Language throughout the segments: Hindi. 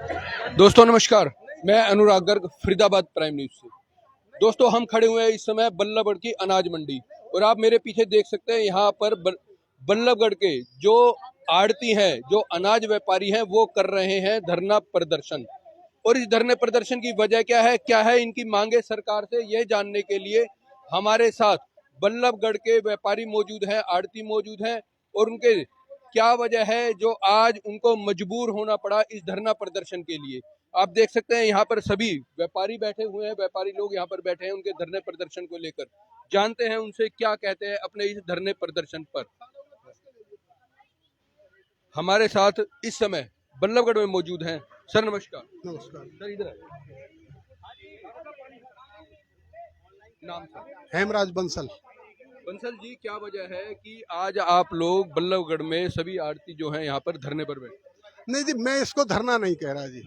दोस्तों नमस्कार, मैं अनुराग गर्ग फरीदाबाद प्राइम न्यूज से। दोस्तों हम खड़े हुए हैं इस समय बल्लभगढ़ की अनाज मंडी और आप मेरे पीछे देख सकते हैं यहाँ पर बल्लभगढ़ के जो आड़ती हैं, जो अनाज व्यापारी हैं, वो कर रहे हैं धरना प्रदर्शन। और इस धरने प्रदर्शन की वजह क्या है इनकी मांगे सरकार से, यह जानने के लिए हमारे साथ बल्लभगढ़ के व्यापारी मौजूद हैं, आड़ती मौजूद हैं और उनके क्या वजह है जो आज उनको मजबूर होना पड़ा इस धरना प्रदर्शन के लिए। आप देख सकते हैं यहाँ पर सभी व्यापारी बैठे हुए हैं, व्यापारी लोग यहाँ पर बैठे हैं उनके धरने प्रदर्शन को लेकर। जानते हैं उनसे क्या कहते हैं अपने इस धरने प्रदर्शन पर। हमारे साथ इस समय बल्लभगढ़ में मौजूद हैं। सर नमस्कार। नमस्कार। सर इधर नाम सर? हेमराज बंसल। बंसल जी, क्या वजह है कि आज आप लोग बल्लभगढ़ में सभी आड़ती जो हैं यहाँ पर धरने पर बैठे? नहीं जी, मैं इसको धरना नहीं कह रहा जी।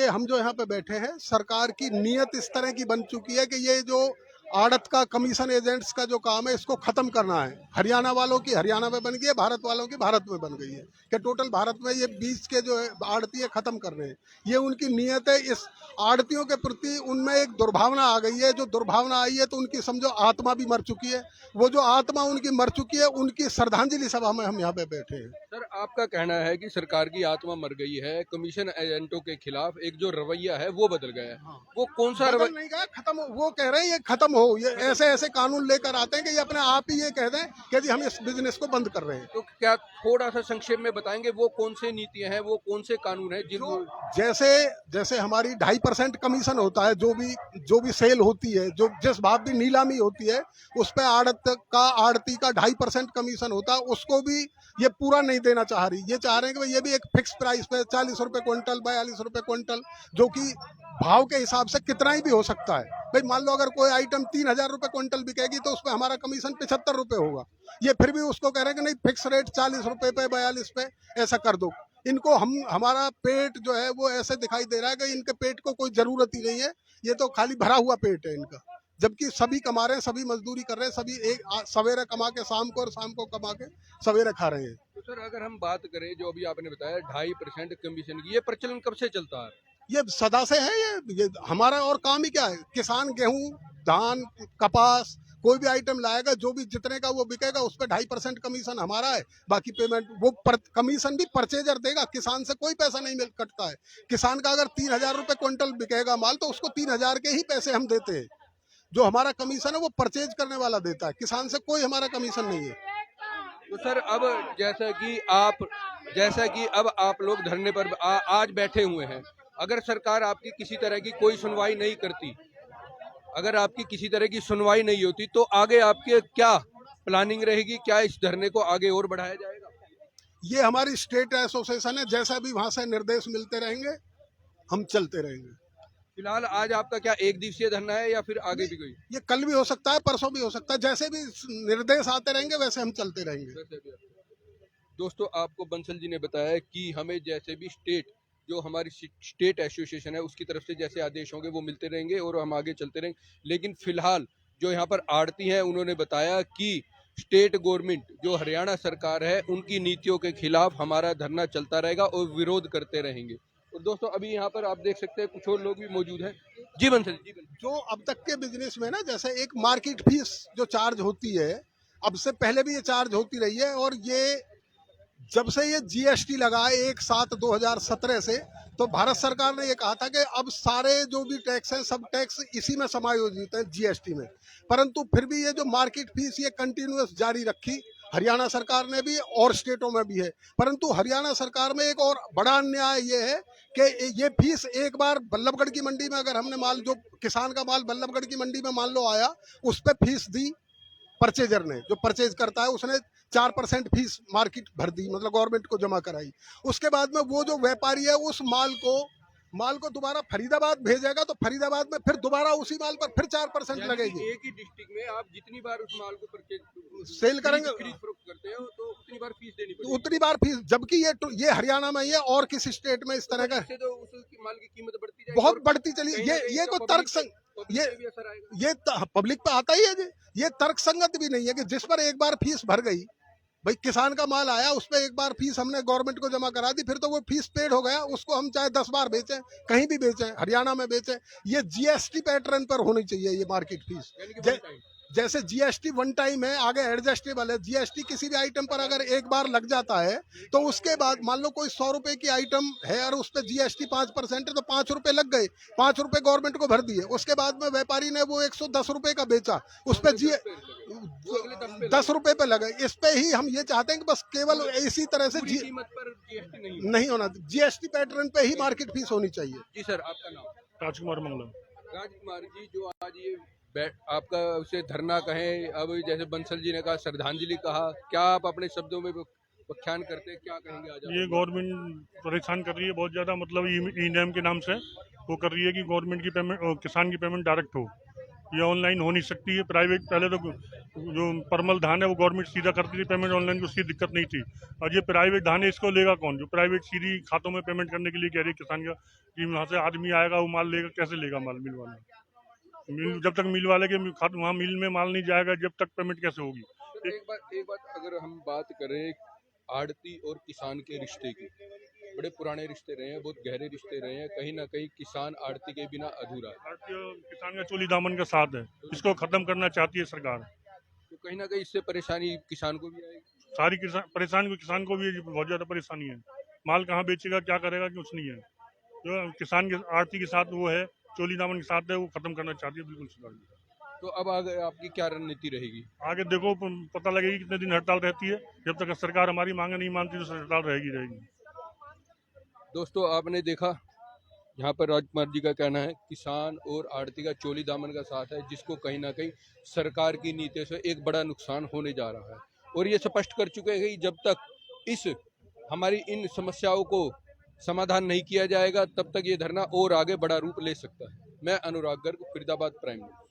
हम जो यहाँ पे बैठे हैं, सरकार की नीयत इस तरह की बन चुकी है कि ये जो आड़त का कमीशन एजेंट्स का जो काम है इसको खत्म करना है। हरियाणा वालों की हरियाणा में बन गई है, भारत वालों की भारत में बन गई है कि टोटल भारत में ये बीच के जो आड़ती है खत्म कर रहे हैं। ये उनकी नीयत है। इस आड़तियों के प्रति उनमें एक दुर्भावना आ गई है। जो दुर्भावना आई है तो उनकी समझो आत्मा भी मर चुकी है। वो जो आत्मा उनकी मर चुकी है, उनकी श्रद्धांजलि सभा में हम यहाँ पे बैठे हैं। सर आपका कहना है कि सरकार की आत्मा मर गई है, कमीशन एजेंटों के खिलाफ एक जो रवैया है वो बदल गया है। हाँ। वो कौन सा बदल नहीं गया, खत्म। वो कह रहे हैं ये खत्म हो। ये ऐसे ऐसे कानून लेकर आते हैं कि ये अपने आप ही ये कह दें कि जी हम इस बिजनेस को बंद कर रहे हैं। तो क्या थोड़ा सा संक्षेप में बताएंगे वो कौन से नीतियां हैं, वो कौन से कानून हैं जिनको? जैसे जैसे हमारी 2.5% कमीशन होता है, जो भी सेल होती है, जो जिस भाव भी नीलामी होती है उस पे आड़ती का 2.5% कमीशन होता है, उसको भी ये पूरा नहीं देना चाह रही। ये चाह रहे हैं कि ये भी एक फिक्स प्राइस पे 40 रुपए क्विंटल, 42 रुपए क्विंटल, जो कि भाव के हिसाब से कितना ही भी हो सकता है। भाई मान लो अगर कोई आइटम 3,000 रुपए क्विंटल बिकेगी तो उस पर हमारा कमीशन 75 रुपए होगा। ये फिर भी उसको कह रहे हैं कि नहीं, फिक्स रेट 40 रुपए पे, 42 पे ऐसा कर दो। इनको हमारा पेट जो है वो ऐसे दिखाई दे रहा है कि इनके पेट को कोई जरूरत ही नहीं है। ये तो खाली भरा हुआ पेट है इनका, जबकि सभी कमा रहे हैं, सभी मजदूरी कर रहे हैं, सभी एक सवेरे कमा के शाम को और शाम को कमा के सवेरे खा रहे हैं। तो सर अगर हम बात करें जो अभी आपने बताया 2.5% कमीशन की, ये प्रचलन कब से चलता है? ये सदा से है। ये हमारा और काम ही क्या है। किसान गेहूं, धान, कपास, कोई भी आइटम लाएगा, जो भी जितने का वो बिकेगा उस पर 2.5% कमीशन हमारा है। बाकी पेमेंट वो कमीशन भी परचेजर देगा। किसान से कोई पैसा नहीं मिल कटता है। किसान का अगर 3,000 रुपए क्विंटल बिकेगा माल तो उसको 3,000 के ही पैसे हम देते हैं। जो हमारा कमीशन है वो परचेज करने वाला देता है। किसान से कोई हमारा कमीशन नहीं है। तो सर अब जैसा कि अब आप लोग धरने पर आज बैठे हुए हैं, अगर सरकार आपकी किसी तरह की कोई सुनवाई नहीं करती, अगर आपकी किसी तरह की सुनवाई नहीं होती तो आगे आपके क्या प्लानिंग रहेगी? क्या इस धरने को आगे और बढ़ाया जाएगा? ये हमारी स्टेट एसोसिएशन है। जैसा भी वहां से निर्देश मिलते रहेंगे हम चलते रहेंगे। फिलहाल आज आपका क्या एक दिवसीय धरना है या फिर आगे भी कोई? ये कल भी हो सकता है, परसों भी हो सकता है। जैसे भी निर्देश आते रहेंगे वैसे हम चलते रहेंगे। दोस्तों आपको बंसल जी ने बताया कि हमें जैसे भी जो हमारी स्टेट एसोसिएशन है उसकी तरफ से जैसे आदेश होंगे वो मिलते रहेंगे और हम आगे चलते रहेंगे। लेकिन फिलहाल जो यहाँ पर आड़ती हैं उन्होंने बताया कि स्टेट गवर्नमेंट जो हरियाणा सरकार है उनकी नीतियों के खिलाफ हमारा धरना चलता रहेगा और विरोध करते रहेंगे। और दोस्तों अभी यहाँ पर आप देख सकते हैं कुछ और लोग भी मौजूद हैं। जी बंसल जी। जो अब तक के बिजनेस में ना, जैसे एक मार्केट फीस जो चार्ज होती है, अब से पहले भी ये चार्ज होती रही है। और ये जब से ये जीएसटी लगा 1/7/2017 से, तो भारत सरकार ने ये कहा था कि अब सारे जो भी टैक्स हैं सब टैक्स इसी में समायोजित है, जीएसटी में। परंतु फिर भी ये जो मार्केट फीस ये कंटिन्यूअस जारी रखी हरियाणा सरकार ने भी और स्टेटों में भी है। परंतु हरियाणा सरकार में एक और बड़ा अन्याय ये है कि ये फीस एक बार बल्लभगढ़ की मंडी में, अगर हमने माल, जो किसान का माल बल्लभगढ़ की मंडी में मान लो आया, उस पर फीस दी परचेजर ने, जो परचेज करता है उसने 4% फीस मार्केट भर दी, मतलब गवर्नमेंट को जमा कराई। उसके बाद में वो जो व्यापारी है उस माल को दोबारा फरीदाबाद भेजेगा, तो फरीदाबाद में फिर दोबारा उसी माल पर फिर 4% लगेगी। एक ही डिस्ट्रिक्ट में आप जितनी बार उस माल को परचेज सेल करेंगे, खरीद फरोख्त करते हो तो उतनी बार फीस देनी पड़ेगी। उतनी बार फीस, जबकि ये हरियाणा में ही है और किसी स्टेट में इस तरह का तो उस माल की कीमत बढ़ती जाएगी, बहुत बढ़ती चली। ये कोई ये पब्लिक पे आता ही है जी। ये तर्क संगत भी नहीं है कि जिस पर एक बार फीस भर गई, भाई किसान का माल आया, उस पर एक बार फीस हमने गवर्नमेंट को जमा करा दी, फिर तो वो फीस पेड हो गया, उसको हम चाहे 10 बार बेचें, कहीं भी बेचें, हरियाणा में बेचें, ये जीएसटी पैटर्न पर होनी चाहिए ये मार्केट फीस। जैसे जीएसटी वन टाइम है, आगे एडजस्टेबल है। जीएसटी किसी भी आइटम पर अगर एक बार लग जाता है तो उसके बाद मान लो कोई 100 रुपए की आइटम है और उस पर जीएसटी 5% है, तो 5 रुपए लग गए, 5 रुपए गवर्नमेंट को भर दिए। उसके बाद में व्यापारी ने वो 110 रुपए का बेचा, उस पर जी 10 रुपए पे लगे। इस पे ही हम ये चाहते हैं कि बस केवल इसी तरह से कीमत पर जीएसटी नहीं होना, जीएसटी पैटर्न पे ही मार्केट फीस होनी चाहिए। जी सर, आपका नाम? राजकुमार मंगलम। राजकुमार जी, जो आज ये आपका उसे धरना कहें, अब जैसे बंसल जी ने कहा श्रद्धांजलि कहा, क्या आप अपने शब्दों में व्याख्यान करते हैं, क्या कहेंगे आज? ये गवर्नमेंट परेशान कर रही है बहुत ज़्यादा, मतलब ई नैम के नाम से वो कर रही है कि गवर्नमेंट की पेमेंट, किसान की पेमेंट डायरेक्ट हो, ये ऑनलाइन हो नहीं सकती है। प्राइवेट पहले तो जो परमल धान है वो गवर्नमेंट सीधा करती थी पेमेंट ऑनलाइन, को उसकी दिक्कत नहीं थी। और ये प्राइवेट धान है, इसको लेगा कौन? जो प्राइवेट सीधी खातों में पेमेंट करने के लिए कह रही है किसान का, कि वहाँ से आदमी आएगा वो माल लेगा, कैसे लेगा माल मिल वाला? मिल जब तक मिल वाले के वहाँ मिल में माल नहीं जाएगा, जब तक पेमेंट कैसे होगी? एक बात अगर हम बात करें आड़ती और किसान के रिश्ते की, बड़े पुराने रिश्ते रहे हैं, बहुत गहरे रिश्ते रहे हैं, कहीं ना कहीं किसान आड़ती के बिना अधूरा है। आड़ती किसान का चोली दामन का साथ है, इसको खत्म करना चाहती है सरकार। तो कहीं ना कहीं इससे परेशानी किसान को भी आएगी। सारी किसान को भी बहुत ज्यादा परेशानी है। माल कहाँ बेचेगा, क्या करेगा, कुछ नहीं है। जो किसान के आड़ती के साथ वो है, चोली दामन के साथ है, वो खत्म करना चाहती है बिल्कुल सरकार। तो अब आगे आपकी क्या रणनीति रहेगी? आगे देखो पता लगेगी कितने दिन हड़ताल रहती है। जब तक सरकार हमारी मांगे नहीं मानती तो हड़ताल रहेगी। दोस्तों, आपने देखा यहाँ पर राजकुमार जी का कहना है किसान और आड़ती का चोली दामन का साथ है, जिसको कहीं ना कहीं सरकार की नीति से एक बड़ा नुकसान होने जा रहा है। और ये स्पष्ट कर चुके हैं कि जब तक इस हमारी इन समस्याओं को समाधान नहीं किया जाएगा, तब तक ये धरना और आगे बड़ा रूप ले सकता है। मैं अनुराग गर्ग, फरीदाबाद प्राइम न्यूज़।